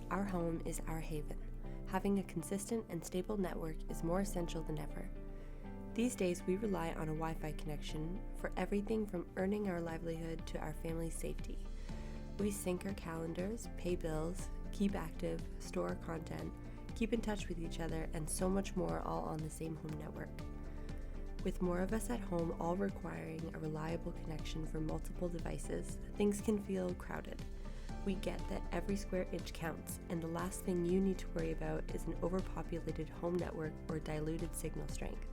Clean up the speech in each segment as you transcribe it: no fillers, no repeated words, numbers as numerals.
Our home is our haven. Having a consistent and stable network is more essential than ever. These days, we rely on a Wi-Fi connection for everything from earning our livelihood to our family's safety. We sync our calendars, pay bills, keep active, store content, keep in touch with each other, and so much more, all on the same home network. With more of us at home all requiring a reliable connection for multiple devices, things can feel crowded. We get that every square inch counts, and the last thing you need to worry about is an overpopulated home network or diluted signal strength.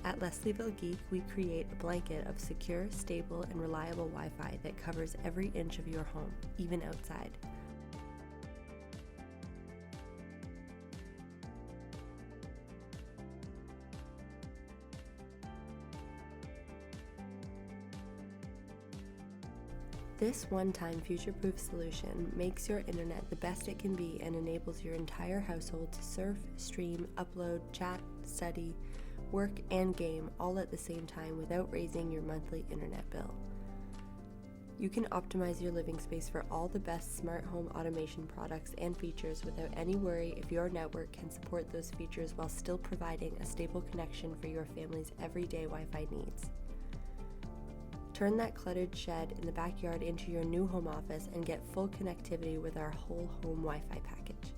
At Leslieville Geek, we create a blanket of secure, stable, and reliable Wi-Fi that covers every inch of your home, even outside. This one-time future-proof solution makes your internet the best it can be and enables your entire household to surf, stream, upload, chat, study, work, and game all at the same time without raising your monthly internet bill. You can optimize your living space for all the best smart home automation products and features without any worry if your network can support those features while still providing a stable connection for your family's everyday Wi-Fi needs. Turn that cluttered shed in the backyard into your new home office and get full connectivity with our whole home Wi-Fi package.